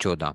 14।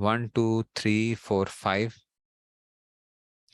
1 2 3 4 5।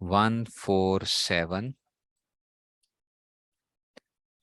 1 4 7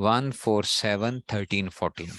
1 4 7 13 14,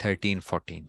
13 14।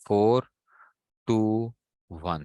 4 2 1।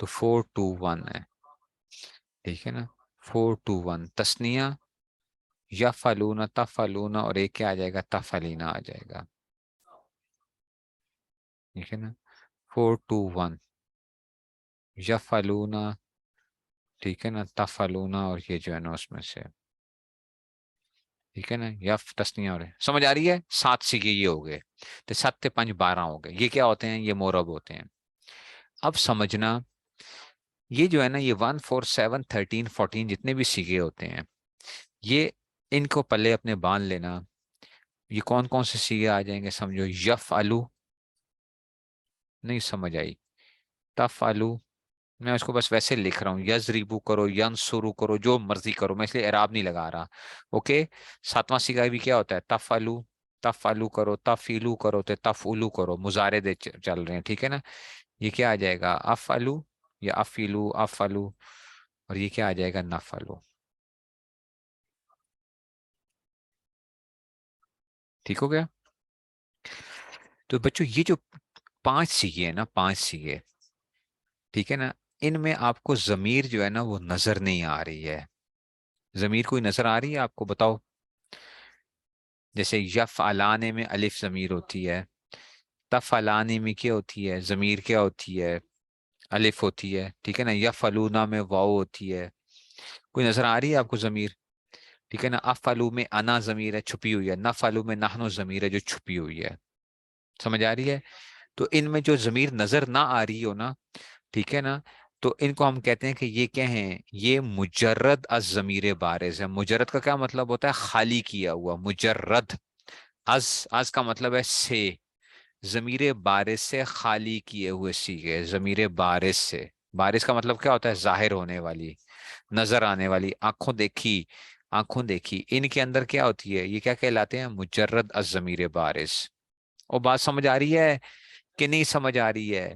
تو 421 ہے، ٹھیک ہے نا، 421 تسنیہ یا فلونا تفلونا، اور ایک کیا آ جائے گا، تفلینا آ جائے گا، ٹھیک ہے نا، 421 یا فلونا، ٹھیک ہے نا، تفلونا، اور یہ جو ہے نا اس میں سے، ٹھیک ہے نا، یا تسنیہ، اور سمجھ آ رہی ہے، 7 سیگے یہ ہو گئے، تو 7 تے 5 12 ہو گئے، یہ کیا ہوتے ہیں، یہ مورب ہوتے ہیں۔ اب سمجھنا، یہ جو ہے نا، یہ 1 4 7 13 14 جتنے بھی سیگے ہوتے ہیں، یہ ان کو پلے اپنے باندھ لینا۔ یہ کون کون سے سیگے آ جائیں گے سمجھو، یف الو، نہیں سمجھ آئی، تف الو، میں اس کو بس ویسے لکھ رہا ہوں، یزریبو کرو، ینصرو کرو، جو مرضی کرو، میں اس لیے اعراب نہیں لگا رہا، اوکے۔ 7واں سیگا بھی کیا ہوتا ہے، تفعلو، تفعلو کرو، تفعیلو کرو، تو تفعلو کرو، مضارع دے چل رہے ہیں، ٹھیک ہے نا، یہ کیا آ جائے گا، افعلو یا افعلو، افعلو، اور یہ کیا آ جائے گا، نفعلو، ٹھیک ہو گیا۔ تو بچوں یہ جو 5 سیگے ہیں نا، 5 سیگے، ٹھیک ہے نا، ان میں آپ کو ضمیر جو ہے نا وہ نظر نہیں آ رہی ہے، ضمیر کوئی نظر آ رہی ہے آپ کو، بتاؤ؟ جیسے یفعلانے میں الف ضمیر ہوتی ہے، تفعلانے میں کیا ہوتی ہے، ضمیر کیا ہوتی ہے، الف ہوتی ہے، ٹھیک ہے نا، یفعلونا میں واو ہوتی ہے، کوئی نظر آ رہی ہے آپ کو ضمیر؟ ٹھیک ہے نا، افعلو میں انا ضمیر ہے، چھپی ہوئی ہے، نفعلو میں نحنو ضمیر ہے جو چھپی ہوئی ہے، سمجھ آ رہی ہے؟ تو ان میں جو ضمیر نظر نہ آ رہی ہو نا، ٹھیک ہے نا، تو ان کو ہم کہتے ہیں کہ یہ کیا ہیں، یہ مجرد از ضمیر بارز ہے۔ مجرد کا کیا مطلب ہوتا ہے، خالی کیا ہوا، مجرد، از کا مطلب ہے سے، ضمیر بارز سے خالی کیے ہوئے سیگے، ضمیر بارز سے، بارز کا مطلب کیا ہوتا ہے، ظاہر ہونے والی، نظر آنے والی، آنکھوں دیکھی، آنکھوں دیکھی، ان کے اندر کیا ہوتی ہے، یہ کیا کہلاتے ہیں، مجرد از ضمیر بارز۔ اور بات سمجھ آ رہی ہے کہ نہیں سمجھ آ رہی ہے؟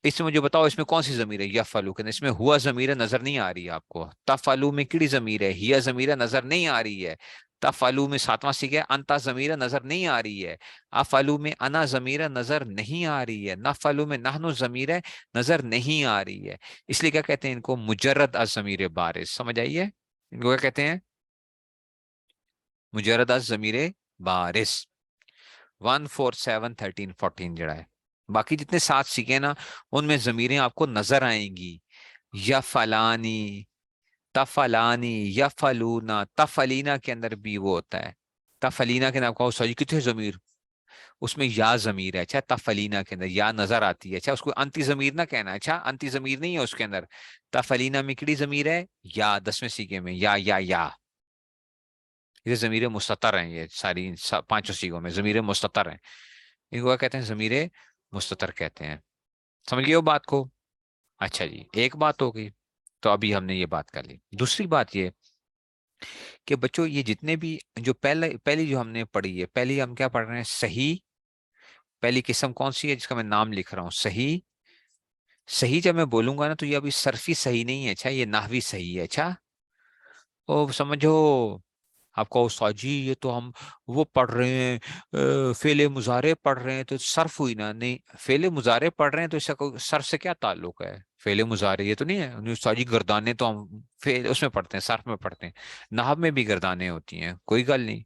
اس میں مجھے بتاؤ، اس میں کون سی ضمیر ہے، یفعلو کے، اس میں ہوا ضمیر نظر نہیں آ رہی ہے آپ کو، تفعلو میں کیڑی ضمیر ہے، ہیا ضمیر نظر نہیں آ رہی ہے، تفعلو میں 7واں سیکھا انتا ضمیر نظر نہیں آ رہی ہے، افعلو میں انا ضمیر نظر نہیں آ رہی ہے، نفعلو میں نحنو ضمیر نظر نہیں آ رہی ہے، اس لیے کیا کہتے ہیں ان کو، مجرد از ضمیر بارز، سمجھ آئیے؟ ان کو کیا کہتے ہیں، مجرد از ضمیر بارز، 1 4 7 13 14 جڑا ہے۔ باقی جتنے 7 سیکھے نا، ان میں ضمیریں آپ کو نظر آئیں گی، یا فلانی، تفلانی، یا فلونا، تفلینا کے اندر بھی وہ ہوتا ہے، تفلینا کے اندر آپ کو سوچی کتنے ضمیر، اس میں یا ضمیر ہے، اچھا، تفلینا کے اندر یا نظر آتی ہے، اچھا، اس کو انتی ضمیر نہ کہنا، اچھا، انتی ضمیر نہیں ہے اس کے اندر، تفلینا میں کڑی ضمیر ہے، یا 10ویں سیکھے میں، یا یہ ضمیر مستتر ہیں، یہ ساری 5 سیگوں میں ضمیر مستتر ہیں، ان کو کیا کہتے ہیں، ضمیر مستتر کہتے ہیں، سمجھ گئے ہو بات کو؟ اچھا جی، ایک بات ہو گئی، تو ابھی ہم نے یہ بات کر لی۔ دوسری بات یہ کہ بچوں یہ جتنے بھی جو پہلی جو ہم نے پڑھی ہے، پہلی ہم کیا پڑھ رہے ہیں، صحیح، پہلی قسم کون سی ہے جس کا میں نام لکھ رہا ہوں، صحیح، صحیح جب میں بولوں گا نا تو یہ ابھی صرفی صحیح نہیں ہے، اچھا، یہ نحوی صحیح ہے، اچھا، او سمجھو، آپ کو استاد جی یہ تو ہم وہ پڑھ رہے ہیں، فعل مضارع پڑھ رہے ہیں تو صرف ہوئی نا، نہیں، فعل مضارع پڑھ رہے ہیں تو اس کا صرف سے کیا تعلق ہے، فعل مضارع یہ تو نہیں ہے، استاد جی گردانے تو ہم اس میں پڑھتے ہیں، صرف میں پڑھتے ہیں، نحو میں بھی گردانے ہوتی ہیں، کوئی گل نہیں،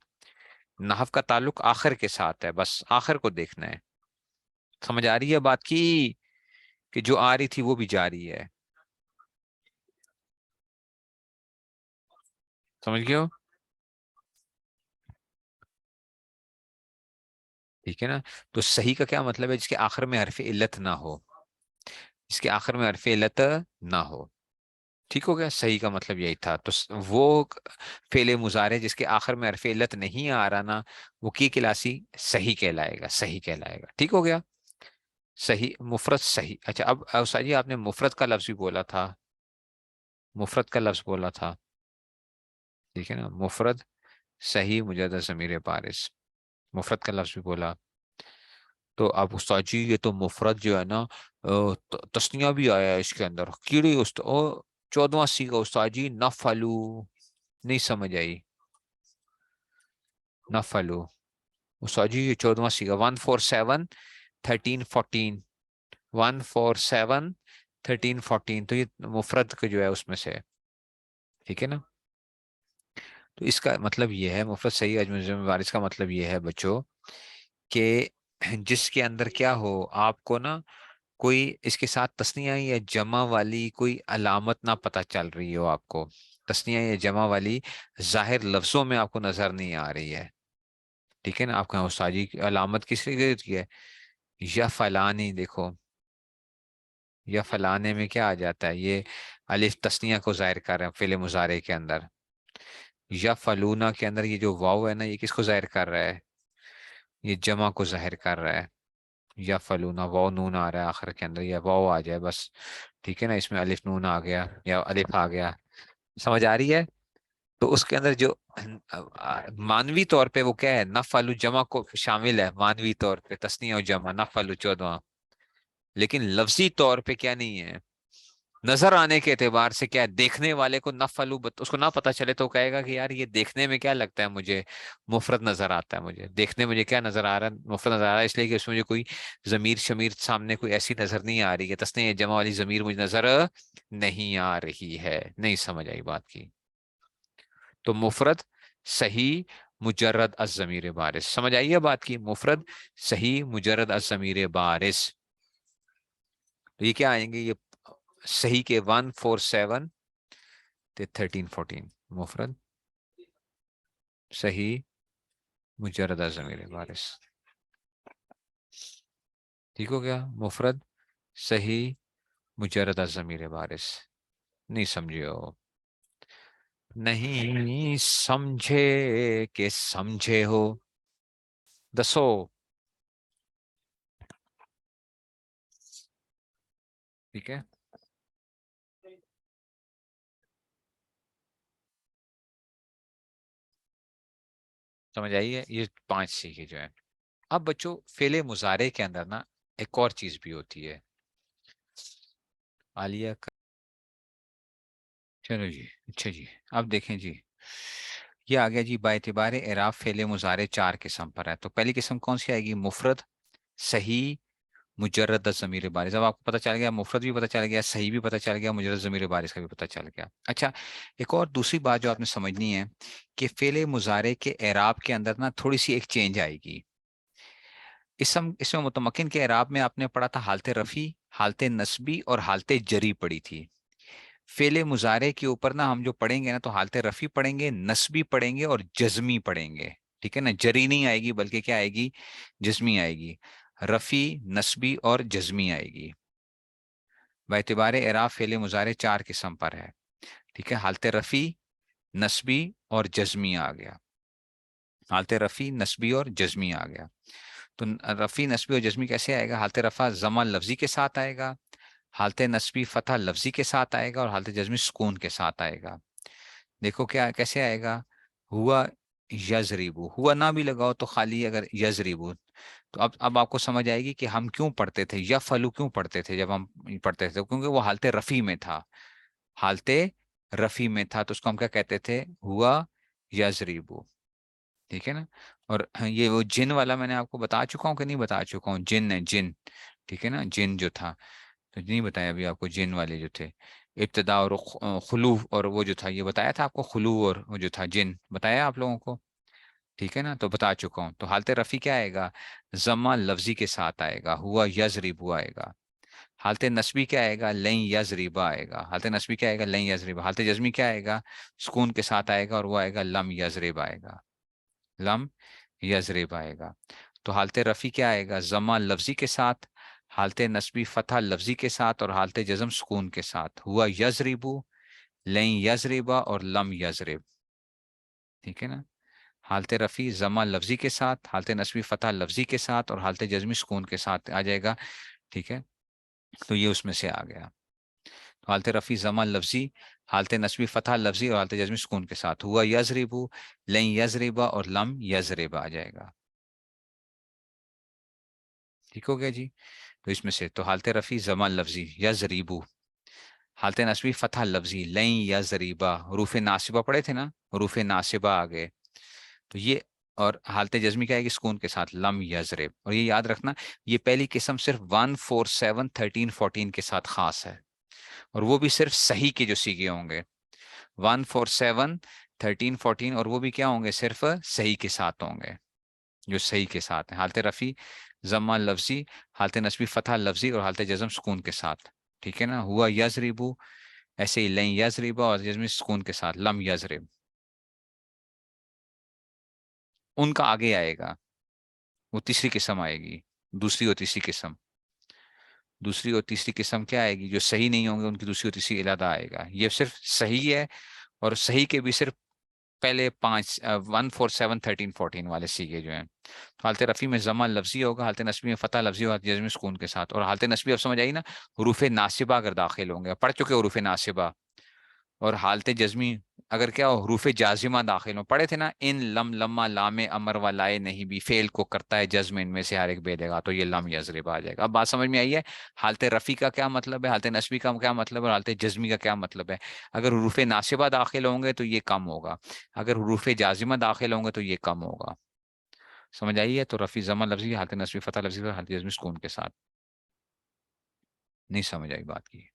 نحو کا تعلق آخر کے ساتھ ہے، بس آخر کو دیکھنا ہے، سمجھ آ رہی ہے بات کی، کہ جو آ رہی تھی وہ بھی جاری ہے، سمجھ گئے ہو؟ ٹھیک ہے نا، تو صحیح کا کیا مطلب ہے، جس کے آخر میں حرف علت نہ ہو، جس کے آخر میں حرف علت نہ ہو، ٹھیک ہو گیا، صحیح کا مطلب یہی تھا، تو وہ فعل مضارع جس کے آخر میں حرف علت نہیں آ رہا نا، وہ کی کلاسی صحیح کہلائے گا، صحیح کہلائے گا، ٹھیک ہو گیا، صحیح مفرد صحیح۔ اچھا، اب استاد جی آپ نے مفرد کا لفظ بھی بولا تھا، مفرد کا لفظ بولا تھا، ٹھیک ہے نا، مفرد صحیح مجرد ضمیر بارز، مفرد کا لفظ بھی بولا، تو اب استاد جی یہ تو مفرد جو ہے نا، تسنیہ بھی آیا ہے اس کے اندر، کیڑی 14واں سیگا استاد جی، نفعلو، نہیں سمجھ آئی، نفعلو، استاد جی یہ 14واں سیگا، 1 4 7 13 14، 1 4 7 13 14، تو یہ مفرد کا جو ہے اس میں سے ہے، ٹھیک ہے نا. تو اس کا مطلب یہ ہے مفرد صحیح اجم وارث کا مطلب یہ ہے بچوں کہ جس کے اندر کیا ہو آپ کو نا کوئی اس کے ساتھ تسنیہ یا جمع والی کوئی علامت نہ پتہ چل رہی ہو آپ کو، تسنیہ یا جمع والی ظاہر لفظوں میں آپ کو نظر نہیں آ رہی ہے، ٹھیک ہے نا. آپ کا استاجی کی علامت کس طریقے کی ہے؟ یا فلانی، دیکھو یا فلانے میں کیا آ جاتا ہے، یہ الف تسنیہ کو ظاہر کر رہے ہیں فعل مضارع کے اندر. یا فلونا کے اندر یہ جو واو ہے نا، یہ کس کو ظاہر کر رہا ہے؟ یہ جمع کو ظاہر کر رہا ہے. یا فلونا، واو نون آ رہا ہے آخر کے اندر، یا واو آ جائے بس، ٹھیک ہے نا. اس میں الف نون آ گیا یا الف آ گیا، سمجھ آ رہی ہے. تو اس کے اندر جو مانوی طور پہ وہ کیا ہے، نفعل جمع کو شامل ہے مانوی طور پہ، تسنیہ و جمع نفعل 14، لیکن لفظی طور پہ کیا نہیں ہے، نظر آنے کے اعتبار سے کیا ہے، دیکھنے والے کو نفعل اس کو نہ پتا چلے تو کہے گا کہ یار یہ دیکھنے میں کیا لگتا ہے مجھے، مفرد نظر آتا ہے، مجھے دیکھنے مجھے کیا نظر آ رہا ہے، مفرد نظر آ رہا ہے، اس لیے کہ اس میں مجھے کوئی ضمیر شمیر سامنے کوئی ایسی نظر نہیں آ رہی ہے، تسنیہ جمع والی ضمیر مجھے نظر نہیں آ رہی ہے. نہیں سمجھ آئی بات کی؟ تو مفرد صحیح مجرد از ضمیر بارز، سمجھ آئیے بات کی، مفرد صحیح مجرد از ضمیر بارز. تو یہ کیا آئیں گے، یہ صحیح کے 147 13 14 مفرد صحیح مجرد از ضمیر بارز. ٹھیک ہو گیا، مفرد صحیح مجرد از ضمیر بارز. نہیں سمجھے ہو؟ نہیں سمجھے کہ سمجھے ہو؟ دسو. ٹھیک ہے، سمجھ آئیے، یہ 5 سیکھے جو ہے. اب بچوں فعل مضارع کے اندر نا ایک اور چیز بھی ہوتی ہے. عالیہ چلو جی، اچھا جی. اب دیکھیں جی، یہ آ گیا جی با اعتبار اعراب فعل مضارع 4 قسم پر ہے. تو پہلی قسم کون سی آئے گی؟ مفرد صحیح مجرد ضمیر بارز. اب آپ کو پتہ چل گیا، مفرد بھی پتہ چل گیا، صحیح بھی پتہ چل گیا، مجرد ضمیر بارز کا بھی پتہ چل گیا. اچھا، ایک اور دوسری بات جو آپ نے سمجھنی ہے کہ فعل مضارع کے اعراب کے اندر نا تھوڑی سی ایک چینج آئے گی. اس میں متمکن کے اعراب میں آپ نے پڑھا تھا حالت رفع، حالت نصبی اور حالت جری پڑھی تھی. فعل مضارع کے اوپر نا ہم جو پڑھیں گے نا تو حالت رفع پڑھیں گے، نصبی پڑھیں گے اور جزمی پڑھیں گے. ٹھیک ہے نا، جری نہیں آئے گی بلکہ کیا آئے گی، جزمی آئے گی. رفع، نصبی اور جزمی آئے گی. با اعتبار اعراب فعل مضارع 4 قسم پر ہے. ٹھیک ہے، حالت رفع، نصبی اور جزمی آ گیا. حالت رفع، نصبی اور جزمی آ گیا. تو رفع، نصبی اور جزمی کیسے آئے گا؟ حالت رفع ضمہ لفظی کے ساتھ آئے گا، حالت نصبی فتح لفظی کے ساتھ آئے گا، اور حالت جزمی سکون کے ساتھ آئے گا. دیکھو کیا کیسے آئے گا، ہوا یضربو، ہوا نہ بھی لگاؤ تو خالی اگر یضربو. تو اب آپ کو سمجھ آئے گی کہ ہم کیوں پڑھتے تھے یا فلو کیوں پڑھتے تھے جب ہم پڑھتے تھے، کیونکہ وہ حالت رفع میں تھا، حالت رفع میں تھا. تو اس کو ہم کیا کہتے تھے، ہوا یضربو. ٹھیک ہے نا. اور یہ وہ جن والا میں نے آپ کو بتا چکا ہوں کہ نہیں بتا چکا ہوں، جن ہے جن. ٹھیک ہے نا، جن جو تھا تو نہیں بتایا ابھی آپ کو، جن والے جو تھے ابتدا اور خلو، اور وہ جو تھا یہ بتایا تھا آپ کو، خلو اور وہ جو تھا جن بتایا آپ لوگوں کو. ٹھیک ہے نا، تو بتا چکا ہوں. تو حالت رفع کیا آئے گا، ضمہ لفظی کے ساتھ آئے گا، ہوا یضرب آئے گا. حالت نصبی کیا آئے گا، لن یضربا آئے گا. حالت نصبی کیا آئے گا، لن یضربا. حالت جزمی کیا آئے گا، سکون کے ساتھ آئے گا، اور وہ آئے گا لم یضرب آئے گا، لم یضرب آئے گا. تو حالت رفع کیا آئے گا، ضمہ لفظی کے ساتھ، حالت نصبی فتح لفظی کے ساتھ، اور حالت جزم سکون کے ساتھ. ہوا یضربو، لن یضربا اور لم یضرب. ٹھیک ہے نا. حالت رفع ضمہ لفظی کے ساتھ، حالت نصبی فتح لفظی کے ساتھ، اور حالت جزمی سکون کے ساتھ آ جائے گا. ٹھیک ہے، تو یہ اس میں سے آ گیا. تو حالت رفع ضمہ لفظی، حالت نصبی فتح لفظی، اور حالت جزمی سکون کے ساتھ. ہوا یضربو، لن یضربا اور لم یضرب آ جائے گا. ٹھیک ہو گیا جی. تو اس میں سے تو حالت رفع ضمہ لفظی یضربو، حالت نصبی فتح لفظی لن یضربا، حروف ناصبہ پڑھے تھے نا، حروف ناصبہ آ گئے. تو یہ، اور حالت جزمی کیا ہے کہ سکون کے ساتھ لم یضرب. اور یہ یاد رکھنا، یہ پہلی قسم صرف 147 13 14 کے ساتھ خاص ہے. اور وہ بھی صرف صحیح کے جو سیگے ہوں گے، 1 4 7 13 14، اور وہ بھی کیا ہوں گے؟ صرف صحیح کے ساتھ ہوں گے، جو صحیح کے ساتھ ہیں، حالت رفع ضمہ لفظی، حالت نصبی فتح لفظی، اور حالت جزم سکون کے ساتھ، ٹھیک ہے نا؟ ہوا یضربو، ایسے ہی لن یضربا، اور جزم سکون کے ساتھ لم یضرب، ان کا آگے آئے گا، وہ تیسری قسم آئے گی، دوسری اور تیسری قسم، دوسری اور تیسری قسم کیا آئے گی؟ جو صحیح نہیں ہوں گے ان کی دوسری اور تیسری علیحدہ آئے گا، یہ صرف صحیح ہے، اور صحیح کے بھی صرف پہلے 1 4 7 13 14 والے سیگے جو ہیں۔ تو حالت رفیع میں ضمہ لفظی ہوگا، حالت نصبی میں فتح لفظی ہوگا، جزم سکون کے ساتھ، اور حالت نصبی اب سمجھ آئی نا، حروف ناصبہ اگر داخل ہوں گے، پڑھ چکے حروف ناصبہ، اور حالت جزمی اگر کیا ہو؟ حروف جازمہ داخل ہوں، پڑھے تھے نا، ان لم لما لام امر و لائے نہیں بھی، فعل کو کرتا ہے جزم، ان میں سے ہر ایک بے دے گا، تو یہ لم یضرب آ جائے گا۔ اب بات سمجھ میں آئی ہے؟ حالت رفیع کا کیا مطلب ہے، حالت نصبی کا کیا مطلب ہے، اور حالت جزمی کا کیا مطلب ہے؟ اگر حروف ناصبہ داخل ہوں گے تو یہ کم ہوگا، اگر حروف جازمہ داخل ہوں گے تو یہ کم ہوگا۔ سمجھ آئی ہے؟ تو رفیع ضمہ لفظی، حالت نصبی فتح لفظی، اور حالت جزمی سکون کے ساتھ۔ نہیں سمجھ آئی بات کی؟